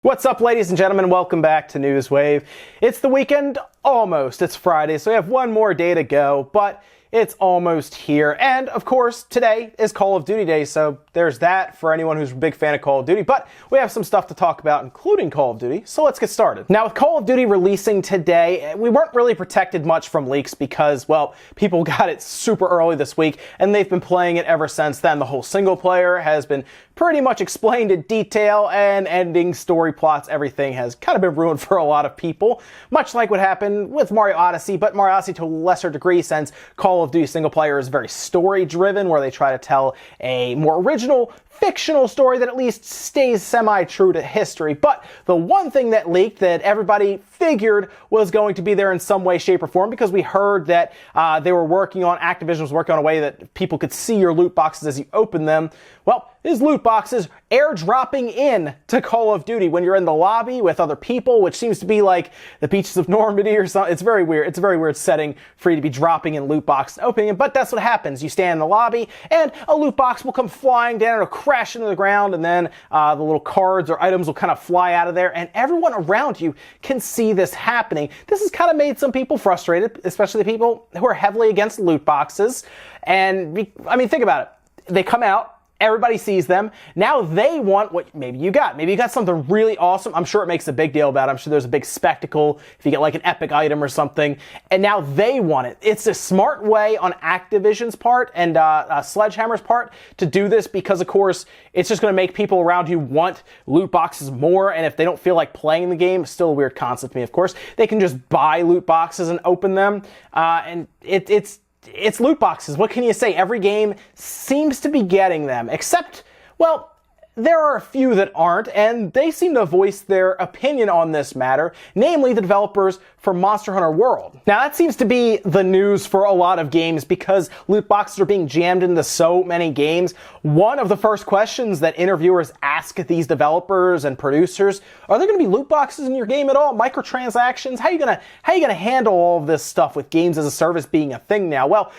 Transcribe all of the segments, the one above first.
What's up, ladies and gentlemen? Welcome back to Newswave. It's the weekend, almost. It's Friday, so we have one more day to go, but it's almost here. And, of course, today is Call of Duty Day, so there's that for anyone who's a big fan of Call of Duty. But we have some stuff to talk about, including Call of Duty, so let's get started. Now, with Call of Duty releasing today, we weren't really protected much from leaks because, well, people got it super early this week, and they've been playing it ever since then. The whole single player has been pretty much explained in detail, and ending, story plots, everything has kind of been ruined for a lot of people, much like what happened with Mario Odyssey, but Mario Odyssey to a lesser degree, since Call of Duty single player is very story driven, where they try to tell a more original fictional story that at least stays semi-true to history. But the one thing that leaked that everybody figured was going to be there in some way, shape, or form, because we heard that Activision was working on a way that people could see your loot boxes as you open them. Well, these loot boxes airdropping in to Call of Duty when you're in the lobby with other people, which seems to be like the beaches of Normandy or something. It's very weird. It's a very weird setting for you to be dropping in loot boxes and opening them, but that's what happens. You stand in the lobby and a loot box will come flying down, it'll crash into the ground, and then the little cards or items will kind of fly out of there, and everyone around you can see this happening. This has kind of made some people frustrated, especially the people who are heavily against loot boxes. And I mean, think about it. They come out, everybody sees them. Now they want what maybe you got. Maybe you got something really awesome. I'm sure it makes a big deal about it. I'm sure there's a big spectacle if you get like an epic item or something. And now they want it. It's a smart way on Activision's part and Sledgehammer's part to do this, because of course it's just going to make people around you want loot boxes more. And if they don't feel like playing the game, still a weird concept to me, of course, they can just buy loot boxes and open them. And it's loot boxes. What can you say? Every game seems to be getting them, except, well, there are a few that aren't, and they seem to voice their opinion on this matter, namely the developers for Monster Hunter World. Now, that seems to be the news for a lot of games because loot boxes are being jammed into so many games. One of the first questions that interviewers ask these developers and producers, are there going to be loot boxes in your game at all? Microtransactions? How are you going to handle all of this stuff with games as a service being a thing now? Well,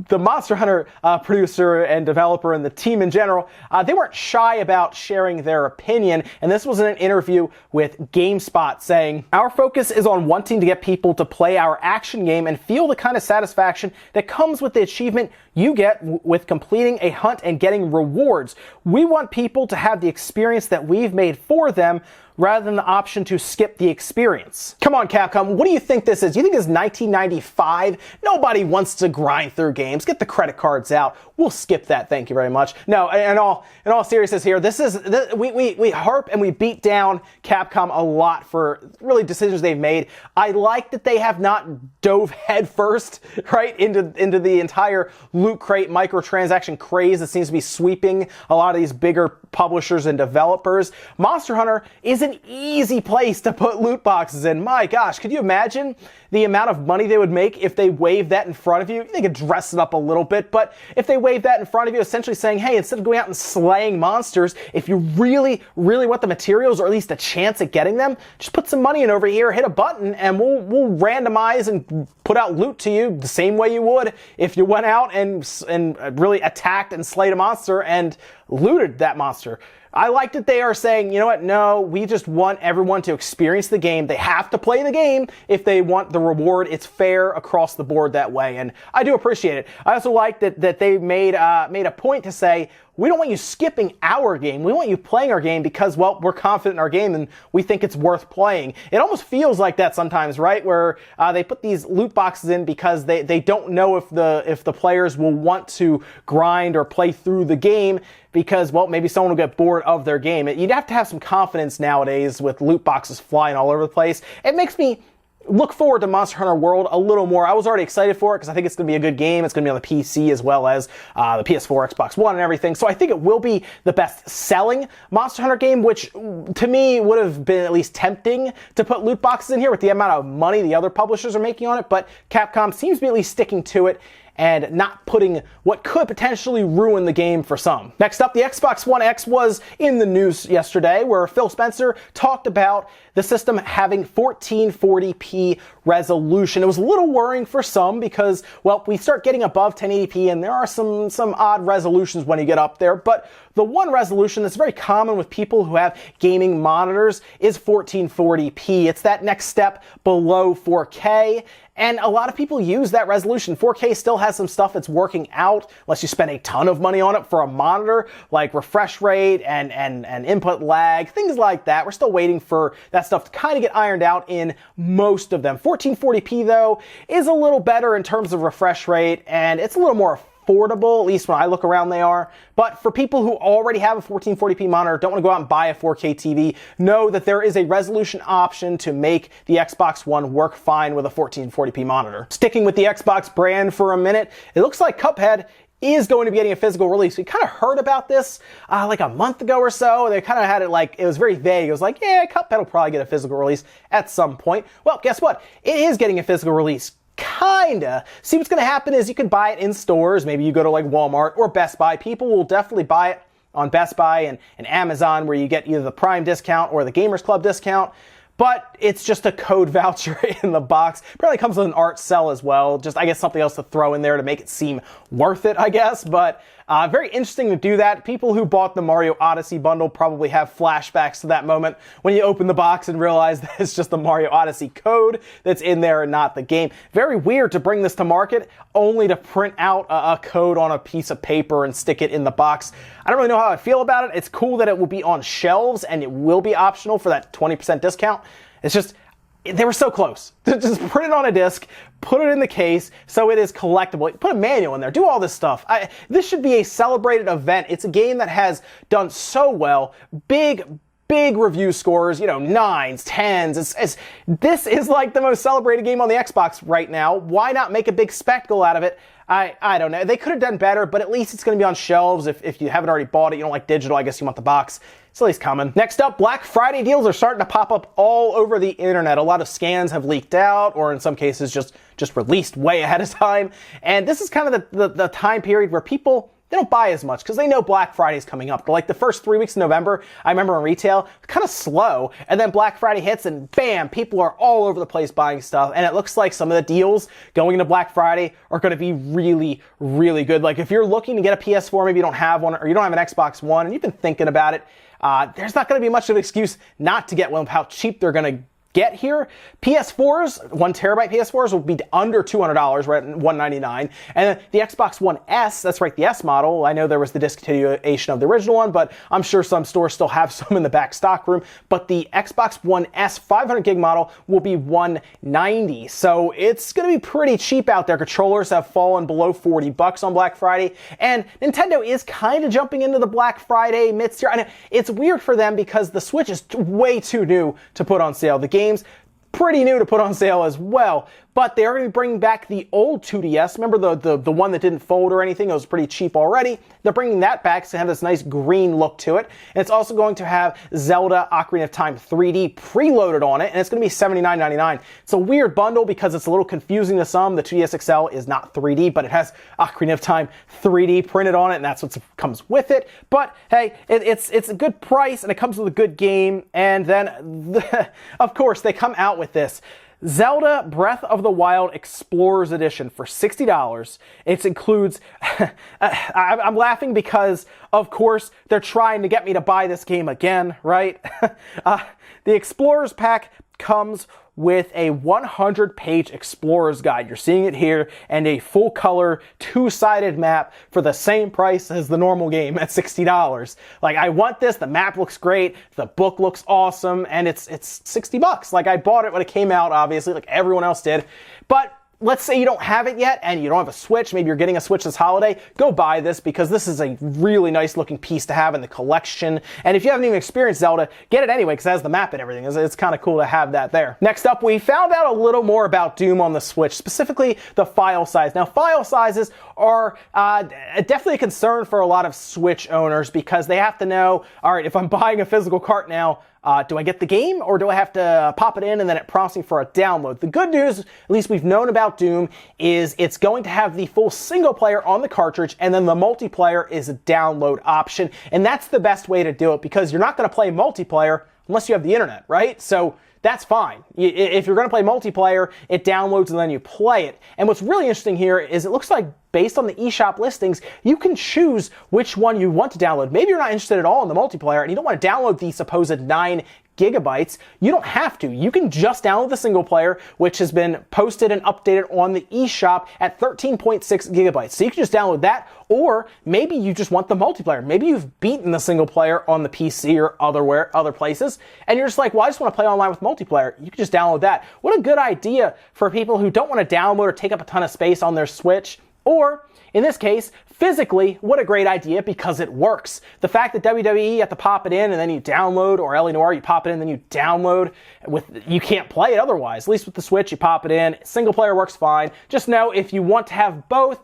the Monster Hunter producer and developer and the team in general, they weren't shy about sharing their opinion, and this was in an interview with GameSpot saying, "Our focus is on wanting to get people to play our action game and feel the kind of satisfaction that comes with the achievement you get with completing a hunt and getting rewards. We want people to have the experience that we've made for them, rather than the option to skip the experience." Come on, Capcom, what do you think this is? You think this is 1995? Nobody wants to grind through games. Get the credit cards out. We'll skip that, thank you very much. No, in all seriousness here, we harp and we beat down Capcom a lot for really decisions they've made. I like that they have not dove headfirst, right, into the entire loot crate microtransaction craze that seems to be sweeping a lot of these bigger publishers and developers. Monster Hunter is an easy place to put loot boxes in. My gosh, could you imagine the amount of money they would make if they waved that in front of you? They could dress it up a little bit, but if they waved that in front of you, essentially saying, hey, instead of going out and slaying monsters, if you really, really want the materials, or at least a chance at getting them, just put some money in over here, hit a button, and we'll randomize and put out loot to you the same way you would if you went out and really attacked and slayed a monster and looted that monster. I like that they are saying, you know what, no, we just want everyone to experience the game. They have to play the game if they want the reward. It's fair across the board that way, and I do appreciate it. I also like that they made a point to say, we don't want you skipping our game. We want you playing our game because, well, we're confident in our game and we think it's worth playing. It almost feels like that sometimes, right? Where they put these loot boxes in because they don't know if the players will want to grind or play through the game because, well, maybe someone will get bored of their game. You'd have to have some confidence nowadays with loot boxes flying all over the place. It makes me look forward to Monster Hunter World a little more. I was already excited for it because I think it's going to be a good game. It's going to be on the PC as well as the PS4, Xbox One, and everything. So I think it will be the best-selling Monster Hunter game, which to me would have been at least tempting to put loot boxes in here with the amount of money the other publishers are making on it. But Capcom seems to be at least sticking to it and not putting what could potentially ruin the game for some. Next up, the Xbox One X was in the news yesterday, where Phil Spencer talked about the system having 1440p resolution. It was a little worrying for some because, well, we start getting above 1080p and there are some odd resolutions when you get up there, but the one resolution that's very common with people who have gaming monitors is 1440p. It's that next step below 4K. And a lot of people use that resolution. 4K still has some stuff that's working out, unless you spend a ton of money on it for a monitor, like refresh rate and input lag, things like that. We're still waiting for that stuff to kind of get ironed out in most of them. 1440p, though, is a little better in terms of refresh rate, and it's a little more affordable, at least when I look around they are. But for people who already have a 1440p monitor, don't want to go out and buy a 4K TV, know that there is a resolution option to make the Xbox One work fine with a 1440p monitor. Sticking with the Xbox brand for a minute, it looks like Cuphead is going to be getting a physical release. We kind of heard about this like a month ago or so. They kind of had it like, it was very vague. It was like, yeah, Cuphead will probably get a physical release at some point. Well, guess what? It is getting a physical release. Kinda. See, what's going to happen is you can buy it in stores. Maybe you go to like Walmart or Best Buy. People will definitely buy it on Best Buy and Amazon, where you get either the Prime discount or the Gamers Club discount. But it's just a code voucher in the box. Probably comes with an art cell as well. Just, I guess, something else to throw in there to make it seem worth it, I guess. But very interesting to do that. People who bought the Mario Odyssey bundle probably have flashbacks to that moment when you open the box and realize that it's just the Mario Odyssey code that's in there and not the game. Very weird to bring this to market only to print out a code on a piece of paper and stick it in the box. I don't really know how I feel about it. It's cool that it will be on shelves and it will be optional for that 20% discount. It's just, they were so close. Just print it on a disc, put it in the case so it is collectible. Put a manual in there, do all this stuff. This should be a celebrated event. It's a game that has done so well. Big review scores, you know, 9s, 10s. This is like the most celebrated game on the Xbox right now. Why not make a big spectacle out of it? I don't know. They could have done better, but at least it's going to be on shelves. If you haven't already bought it, you don't like digital, I guess you want the box. It's at least coming. Next up, Black Friday deals are starting to pop up all over the internet. A lot of scans have leaked out, or in some cases just released way ahead of time. And this is kind of the time period where people, they don't buy as much because they know Black Friday is coming up. But like the first 3 weeks of November, I remember in retail, kind of slow. And then Black Friday hits and bam, people are all over the place buying stuff. And it looks like some of the deals going into Black Friday are going to be really, really good. Like if you're looking to get a PS4, maybe you don't have one, or you don't have an Xbox One and you've been thinking about it, there's not going to be much of an excuse not to get one of how cheap they're going to get here. PS4s, 1TB PS4s will be under $200, right at $199. And then the Xbox One S, that's right, the S model. I know there was the discontinuation of the original one, but I'm sure some stores still have some in the back stock room. But the Xbox One S 500 gig model will be $190. So it's going to be pretty cheap out there. Controllers have fallen below $40 on Black Friday. And Nintendo is kind of jumping into the Black Friday midst here. And it's weird for them because the Switch is way too new to put on sale. The game's pretty new to put on sale as well, but they are going to be bringing back the old 2DS. Remember the one that didn't fold or anything? It was pretty cheap already. They're bringing that back to have this nice green look to it. And it's also going to have Zelda Ocarina of Time 3D preloaded on it, and it's going to be $79.99. It's a weird bundle because it's a little confusing to some. The 2DS XL is not 3D, but it has Ocarina of Time 3D printed on it, and that's what comes with it. But hey, it's a good price, and it comes with a good game. And then, of course, they come out with this Zelda Breath of the Wild Explorers Edition for $60. It includes, I'm laughing because, of course, they're trying to get me to buy this game again, right? The Explorers Pack comes with a 100-page Explorer's Guide. You're seeing it here, and a full-color, two-sided map for the same price as the normal game at $60. Like, I want this. The map looks great. The book looks awesome, and it's $60. Like, I bought it when it came out, obviously, like everyone else did. But let's say you don't have it yet and you don't have a Switch, maybe you're getting a Switch this holiday, go buy this because this is a really nice looking piece to have in the collection. And if you haven't even experienced Zelda, get it anyway because it has the map and everything. It's kind of cool to have that there. Next up, we found out a little more about Doom on the Switch, specifically the file size. Now, file sizes are definitely a concern for a lot of Switch owners because they have to know, all right, if I'm buying a physical cart now, do I get the game or do I have to pop it in and then it prompts me for a download? The good news, at least we've known about Doom, is it's going to have the full single player on the cartridge and then the multiplayer is a download option. And that's the best way to do it because you're not going to play multiplayer unless you have the internet, right? So that's fine. If you're going to play multiplayer, it downloads and then you play it. And what's really interesting here is it looks like based on the eShop listings, you can choose which one you want to download. Maybe you're not interested at all in the multiplayer and you don't want to download the supposed 9 gigabytes. You don't have to. You can just download the single player, which has been posted and updated on the eShop at 13.6 gigabytes. So you can just download that, or maybe you just want the multiplayer. Maybe you've beaten the single player on the PC or other places, and you're just like, well, I just want to play online with multiplayer. You can just download that. What a good idea for people who don't want to download or take up a ton of space on their Switch. Or, in this case, physically, what a great idea because it works. The fact that WWE, you have to pop it in and then you download, or LA Noire, you pop it in and then you download, you can't play it otherwise. At least with the Switch, you pop it in. Single player works fine. Just know if you want to have both,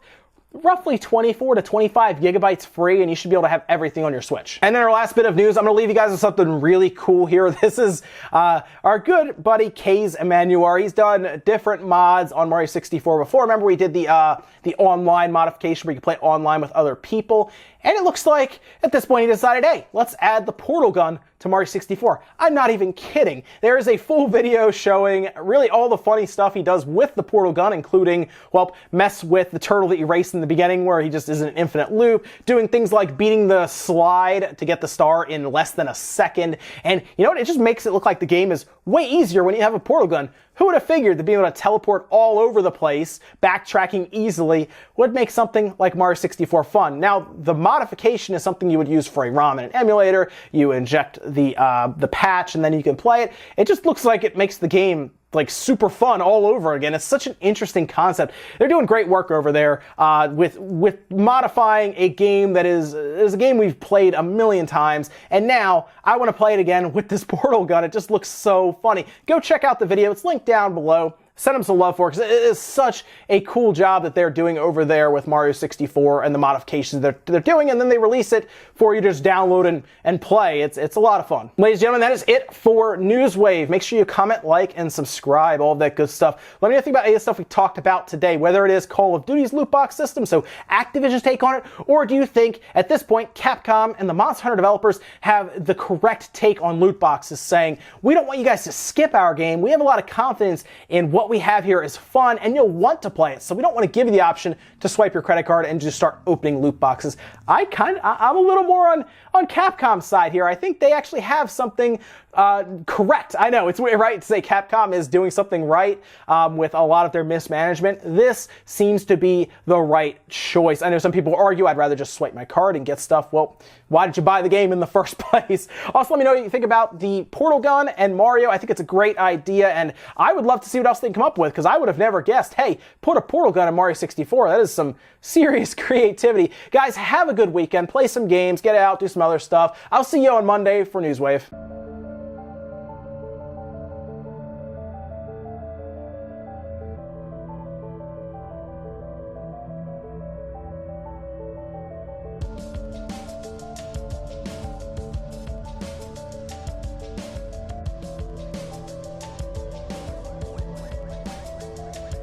roughly 24 to 25 gigabytes free, and you should be able to have everything on your Switch. And then our last bit of news, I'm going to leave you guys with something really cool here. This is our good buddy K's Emmanuel. He's done different mods on Mario 64 before. Remember, we did the online modification where you can play online with other people. And it looks like, at this point, he decided, hey, let's add the portal gun to Mario 64. I'm not even kidding. There is a full video showing really all the funny stuff he does with the portal gun, including, well, mess with the turtle that you race in the beginning where he just is in an infinite loop, doing things like beating the slide to get the star in less than a second. And you know what? It just makes it look like the game is way easier when you have a portal gun. Who would have figured that being able to teleport all over the place, backtracking easily, would make something like Mario 64 fun? Now, the modification is something you would use for a ROM in an emulator. You inject the patch and then you can play it. It just looks like it makes the game like super fun all over again. It's such an interesting concept. They're doing great work over there with modifying a game that is a game we've played a million times, and now I want to play it again with this portal gun. It just looks so funny. Go check out the video. It's linked down below. Send them some love for it because it is such a cool job that they're doing over there with Mario 64 and the modifications they're doing, and then they release it for you to just download and play. It's a lot of fun. Ladies and gentlemen, that is it for Newswave. Make sure you comment, like, and subscribe, all of that good stuff. Let me know what you think about any of the stuff we talked about today, whether it is Call of Duty's loot box system, so Activision's take on it, or do you think at this point Capcom and the Monster Hunter developers have the correct take on loot boxes, saying, we don't want you guys to skip our game. We have a lot of confidence in what we have here is fun and you'll want to play it. So we don't want to give you the option to swipe your credit card and just start opening loot boxes. I'm a little more on Capcom's side here. I think they actually have something correct. I know it's weird, right, to say Capcom is doing something right with a lot of their mismanagement. This seems to be the right choice. I know some people argue I'd rather just swipe my card and get stuff. Well, why did you buy the game in the first place? Also, let me know what you think about the portal gun and Mario. I think it's a great idea, and I would love to see what else they can come up with, because I would have never guessed, hey, put a portal gun in Mario 64. That is some serious creativity. Guys, have a good weekend. Play some games, get out, do some other stuff. I'll see you on Monday for Newswave.